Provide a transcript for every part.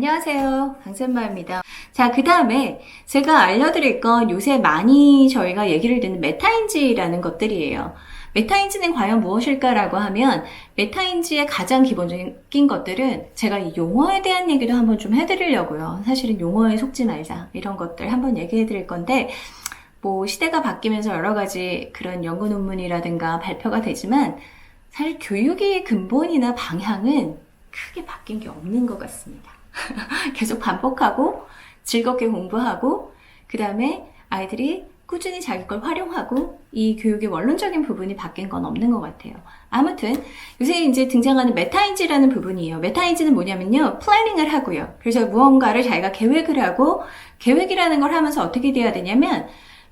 안녕하세요. 강쌤마입니다. 자, 그 다음에 제가 알려드릴 건 요새 많이 저희가 얘기를 듣는 메타인지라는 것들이에요. 메타인지는 과연 무엇일까라고 하면 메타인지의 가장 기본적인 것들은 제가 이 용어에 대한 얘기도 한번 좀 해드리려고요. 사실은 용어에 속지 말자 이런 것들 한번 얘기해드릴 건데 뭐 시대가 바뀌면서 여러 가지 그런 연구 논문이라든가 발표가 되지만 사실 교육의 근본이나 방향은 크게 바뀐 게 없는 것 같습니다. 계속 반복하고 즐겁게 공부하고 그 다음에 아이들이 꾸준히 자기 걸 활용하고 이 교육의 원론적인 부분이 바뀐 건 없는 것 같아요. 아무튼 요새 이제 등장하는 메타인지라는 부분이에요. 메타인지는 뭐냐면요. 플래닝을 하고요. 그래서 무언가를 자기가 계획을 하고 계획이라는 걸 하면서 어떻게 돼야 되냐면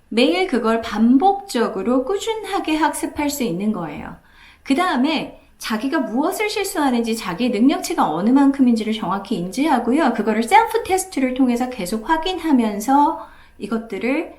매일 그걸 반복적으로 꾸준하게 학습할 수 있는 거예요. 그 다음에 자기가 무엇을 실수하는지 자기 능력치가 어느 만큼인지를 정확히 인지하고요. 그거를 셀프 테스트를 통해서 계속 확인하면서 이것들을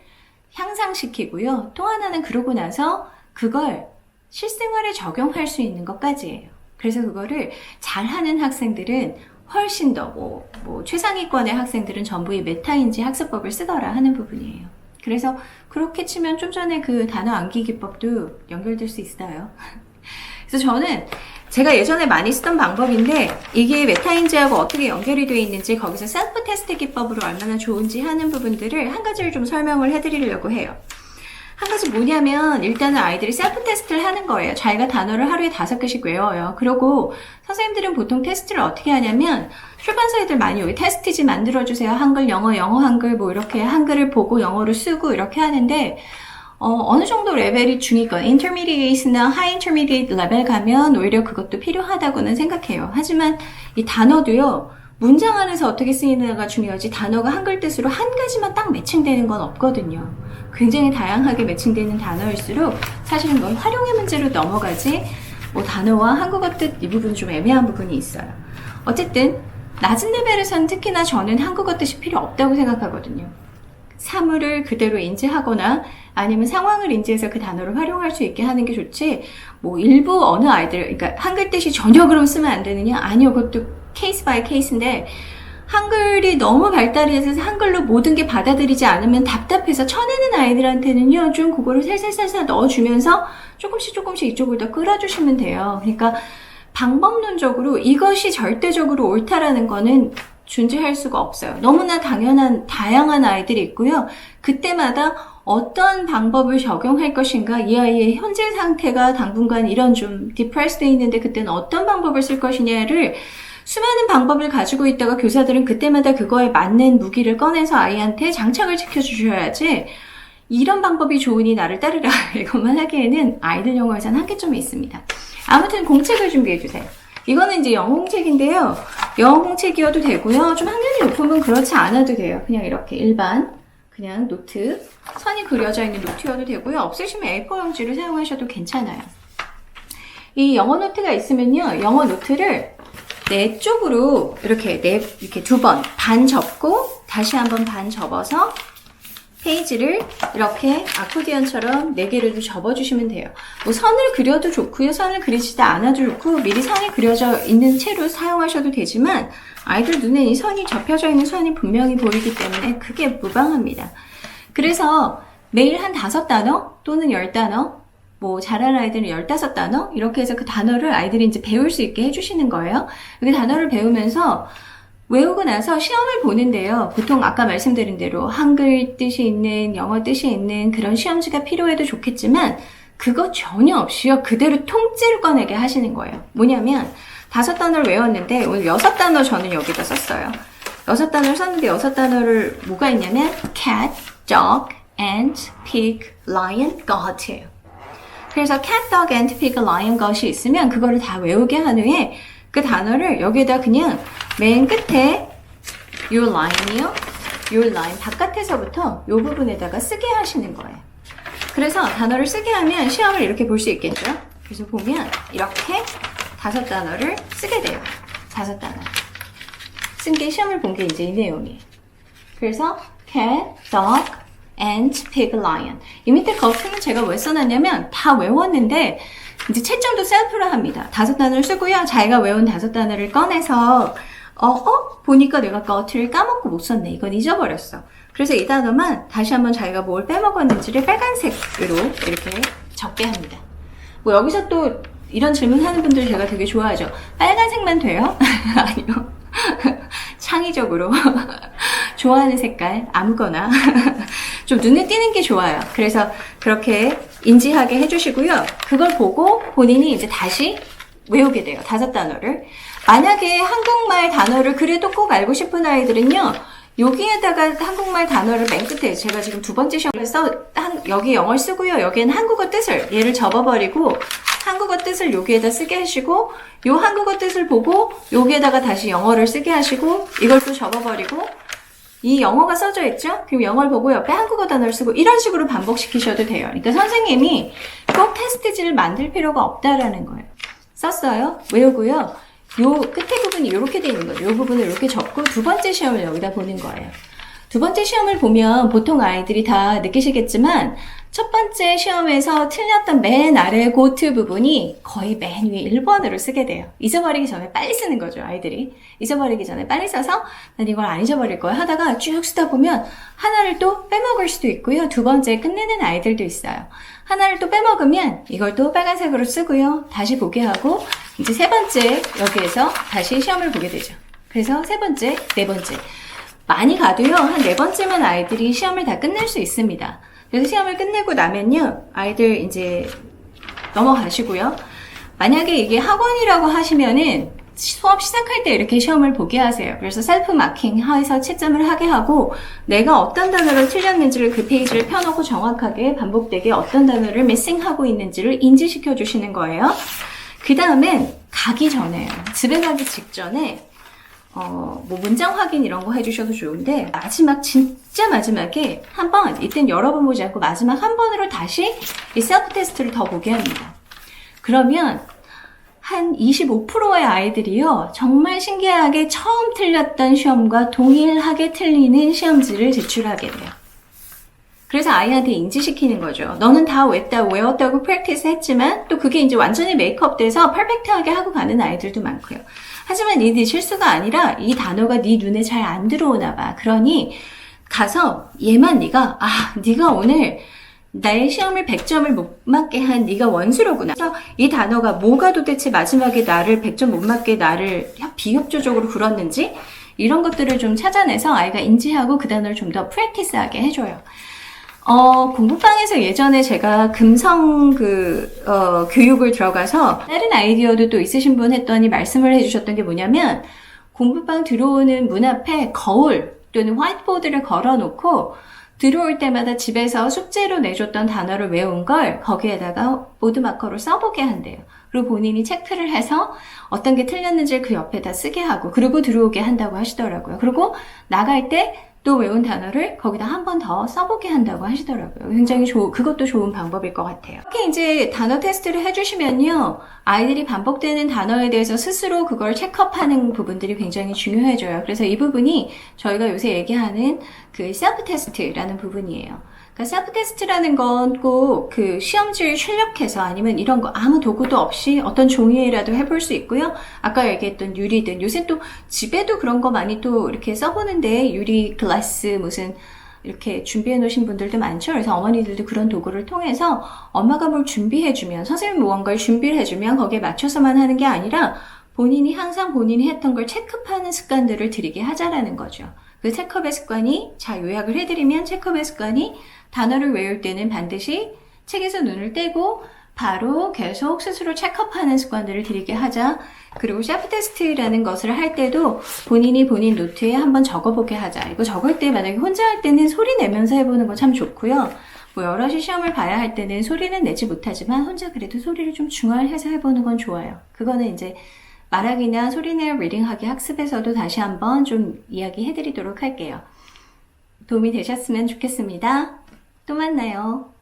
향상시키고요. 또 하나는 그러고 나서 그걸 실생활에 적용할 수 있는 것까지예요. 그래서 그거를 잘하는 학생들은 훨씬 더 최상위권의 학생들은 전부 이 메타인지 학습법을 쓰더라 하는 부분이에요. 그래서 그렇게 치면 좀 전에 그 단어 암기 기법도 연결될 수 있어요. 그래서 저는 제가 예전에 많이 쓰던 방법인데 이게 메타인지하고 어떻게 연결이 되어 있는지 거기서 셀프 테스트 기법으로 얼마나 좋은지 하는 부분들을 한 가지를 좀 설명을 해드리려고 해요. 한 가지 뭐냐면 일단은 아이들이 셀프 테스트를 하는 거예요. 자기가 단어를 하루에 5개씩 외워요. 그리고 선생님들은 보통 테스트를 어떻게 하냐면 출판사 애들 많이 여기 테스트지 만들어주세요. 한글, 영어, 영어, 한글 뭐 이렇게 한글을 보고 영어를 쓰고 이렇게 하는데 어느 정도 레벨이 중위권, intermediate나 high intermediate 레벨 가면 오히려 그것도 필요하다고는 생각해요. 하지만 이 단어도요, 문장 안에서 어떻게 쓰이느냐가 중요하지 단어가 한글 뜻으로 한 가지만 딱 매칭되는 건 없거든요. 굉장히 다양하게 매칭되는 단어일수록 사실은 그건 활용의 문제로 넘어가지 단어와 한국어 뜻 이 부분은 좀 애매한 부분이 있어요. 어쨌든 낮은 레벨에서는 특히나 저는 한국어 뜻이 필요 없다고 생각하거든요. 사물을 그대로 인지하거나 아니면 상황을 인지해서 그 단어를 활용할 수 있게 하는 게 좋지 일부 어느 아이들 그러니까 한글 뜻이 전혀 그럼 쓰면 안 되느냐? 아니요. 그것도 케이스 바이 케이스인데 한글이 너무 발달이 돼서 한글로 모든 게 받아들이지 않으면 답답해서 쳐내는 아이들한테는요 좀 그거를 살살살살 넣어주면서 조금씩 이쪽을 더 끌어주시면 돼요. 그러니까 방법론적으로 이것이 절대적으로 옳다라는 거는 존재할 수가 없어요. 너무나 당연한 다양한 아이들이 있고요. 그때마다 어떤 방법을 적용할 것인가, 이 아이의 현재 상태가 당분간 이런 좀 디프레스돼 있는데 그때는 어떤 방법을 쓸 것이냐를 수많은 방법을 가지고 있다가 교사들은 그때마다 그거에 맞는 무기를 꺼내서 아이한테 장착을 시켜주셔야지 이런 방법이 좋으니 나를 따르라 이것만 하기에는 아이들 영어에서는 한계점이 있습니다. 아무튼 공책을 준비해주세요. 이거는 이제 영어 공책인데요. 영어 공책이어도 되고요. 좀 학년이 높으면 그렇지 않아도 돼요. 그냥 이렇게 일반 그냥 노트, 선이 그려져 있는 노트여도 되고요. 없으시면 A4 용지를 사용하셔도 괜찮아요. 이 영어 노트가 있으면요. 영어 노트를 네 쪽으로 이렇게 두 번 반 접고 다시 한번 반 접어서 페이지를 이렇게 아코디언처럼 4개를 접어주시면 돼요. 선을 그려도 좋고요. 선을 그리지도 않아도 좋고 미리 선이 그려져 있는 채로 사용하셔도 되지만 아이들 눈에 이 선이 접혀져 있는 선이 분명히 보이기 때문에 그게 무방합니다. 그래서 매일 한 5단어 또는 10단어 잘하는 아이들은 15단어 이렇게 해서 그 단어를 아이들이 이제 배울 수 있게 해주시는 거예요. 그 단어를 배우면서 외우고 나서 시험을 보는데요. 보통 아까 말씀드린 대로 한글 뜻이 있는 영어 뜻이 있는 그런 시험지가 필요해도 좋겠지만 그거 전혀 없이요. 그대로 통째로 꺼내게 하시는 거예요. 뭐냐면 5단어를 외웠는데 오늘 6단어 저는 여기다 썼어요. 6단어를 썼는데 6단어를 뭐가 있냐면 cat, dog, ant, pig, lion, got예요. 그래서 cat, dog, ant, pig, lion, got이 있으면 그거를 다 외우게 한 후에 그 단어를 여기에다 그냥 맨 끝에 요 라인이요. 요 라인 바깥에서부터 요 부분에다가 쓰게 하시는 거예요. 그래서 단어를 쓰게 하면 시험을 이렇게 볼 수 있겠죠. 그래서 보면 이렇게 5단어를 쓰게 돼요. 5단어. 쓴 게 시험을 본 게 이제 이 내용이에요. 그래서 cat, dog, ant, pig, lion. 이 밑에 거꾸는 제가 왜 써놨냐면 다 외웠는데 이제 채점도 셀프로 합니다. 5단어를 쓰고요. 자기가 외운 5단어를 꺼내서 보니까 내가 거트를 까먹고 못 썼네. 이건 잊어버렸어. 그래서 이 단어만 다시 한번 자기가 뭘 빼먹었는지를 빨간색으로 이렇게 적게 합니다. 뭐 여기서 또 이런 질문 하는 분들 제가 되게 좋아하죠. 빨간색만 돼요? 아니요. 창의적으로 좋아하는 색깔 아무거나 좀 눈에 띄는 게 좋아요. 그래서 그렇게 인지하게 해주시고요. 그걸 보고 본인이 이제 다시 외우게 돼요. 5단어를. 만약에 한국말 단어를 그래도 꼭 알고 싶은 아이들은요. 여기에다가 한국말 단어를 맨 끝에 제가 지금 2번째 시험에서 여기 영어를 쓰고요. 여기에는 한국어 뜻을 얘를 접어버리고 한국어 뜻을 여기에다 쓰게 하시고 요 한국어 뜻을 보고 여기에다가 다시 영어를 쓰게 하시고 이걸 또 접어버리고 이 영어가 써져 있죠? 그럼 영어를 보고 옆에 한국어 단어를 쓰고 이런 식으로 반복시키셔도 돼요. 그러니까 선생님이 꼭 테스트지를 만들 필요가 없다라는 거예요. 썼어요? 외우고요. 요 끝에 부분이 이렇게 돼 있는 거죠. 요 부분을 이렇게 접고 2번째 시험을 여기다 보는 거예요. 2번째 시험을 보면 보통 아이들이 다 느끼시겠지만 첫 번째 시험에서 틀렸던 맨 아래 고트 부분이 거의 맨 위에 1번으로 쓰게 돼요. 잊어버리기 전에 빨리 쓰는 거죠, 아이들이. 잊어버리기 전에 빨리 써서 난 이걸 안 잊어버릴 거야 하다가 쭉 쓰다 보면 하나를 또 빼먹을 수도 있고요. 2번째 끝내는 아이들도 있어요. 하나를 또 빼먹으면 이걸 또 빨간색으로 쓰고요. 다시 보게 하고 이제 3번째 여기에서 다시 시험을 보게 되죠. 그래서 3번째, 4번째. 많이 가도요. 한 4번째만 아이들이 시험을 다 끝낼 수 있습니다. 그래서 시험을 끝내고 나면요. 아이들 이제 넘어가시고요. 만약에 이게 학원이라고 하시면은 수업 시작할 때 이렇게 시험을 보게 하세요. 그래서 셀프 마킹 해서 채점을 하게 하고 내가 어떤 단어를 틀렸는지를 그 페이지를 펴놓고 정확하게 반복되게 어떤 단어를 미싱하고 있는지를 인지시켜 주시는 거예요. 그 다음엔 가기 전에요. 집에 가기 직전에 뭐 문장 확인 이런 거 해주셔도 좋은데 진짜 마지막에 한 번, 이땐 여러 번 보지 않고 마지막 한 번으로 다시 이 셀프 테스트를 더 보게 합니다. 그러면 한 25%의 아이들이요, 정말 신기하게 처음 틀렸던 시험과 동일하게 틀리는 시험지를 제출하게 돼요. 그래서 아이한테 인지시키는 거죠. 너는 다 외웠다고 프랙티스 했지만 또 그게 이제 완전히 메이크업 돼서 퍼펙트하게 하고 가는 아이들도 많고요. 하지만 네 실수가 아니라 이 단어가 네 눈에 잘 안 들어오나 봐. 그러니 가서 얘만 네가 오늘 나의 시험을 100점을 못 맞게 한 네가 원수로구나. 그래서 이 단어가 뭐가 도대체 마지막에 나를 100점 못 맞게 나를 비협조적으로 굴었는지 이런 것들을 좀 찾아내서 아이가 인지하고 그 단어를 좀 더 프랙티스하게 해줘요. 공부방에서 예전에 제가 금성 교육을 들어가서 다른 아이디어도 또 있으신 분 했더니 말씀을 해주셨던 게 뭐냐면 공부방 들어오는 문 앞에 거울 또는 화이트보드를 걸어놓고 들어올 때마다 집에서 숙제로 내줬던 단어를 외운 걸 거기에다가 보드 마커로 써보게 한대요. 그리고 본인이 체크를 해서 어떤 게 틀렸는지를 그 옆에다 쓰게 하고 그리고 들어오게 한다고 하시더라고요. 그리고 나갈 때 또 외운 단어를 거기다 한 번 더 써보게 한다고 하시더라고요. 굉장히 그것도 좋은 방법일 것 같아요. 이렇게 이제 단어 테스트를 해주시면요. 아이들이 반복되는 단어에 대해서 스스로 그걸 체크업하는 부분들이 굉장히 중요해져요. 그래서 이 부분이 저희가 요새 얘기하는 그 셀프 테스트라는 부분이에요. 그러니까 셀프 테스트라는 건 꼭 그 시험지를 출력해서 아니면 이런 거 아무 도구도 없이 어떤 종이에라도 해볼 수 있고요. 아까 얘기했던 유리든 요새 또 집에도 그런 거 많이 또 이렇게 써보는데 유리 글라스 무슨 이렇게 준비해 놓으신 분들도 많죠. 그래서 어머니들도 그런 도구를 통해서 엄마가 뭘 준비해주면 선생님이 무언가를 준비를 해주면 거기에 맞춰서만 하는 게 아니라 본인이 항상 본인이 했던 걸 체크하는 습관들을 들이게 하자라는 거죠. 그 체크업의 습관이, 자, 요약을 해드리면 체크업의 습관이 단어를 외울 때는 반드시 책에서 눈을 떼고 바로 계속 스스로 체크업하는 습관들을 들이게 하자. 그리고 셀프 테스트라는 것을 할 때도 본인이 본인 노트에 한번 적어보게 하자. 이거 적을 때 만약에 혼자 할 때는 소리 내면서 해보는 거 참 좋고요. 뭐 여럿이 시험을 봐야 할 때는 소리는 내지 못하지만 혼자 그래도 소리를 좀 중화해서 해보는 건 좋아요. 그거는 이제 말하기나 소리내어 리딩하기 학습에서도 다시 한번 좀 이야기 해드리도록 할게요. 도움이 되셨으면 좋겠습니다. 또 만나요.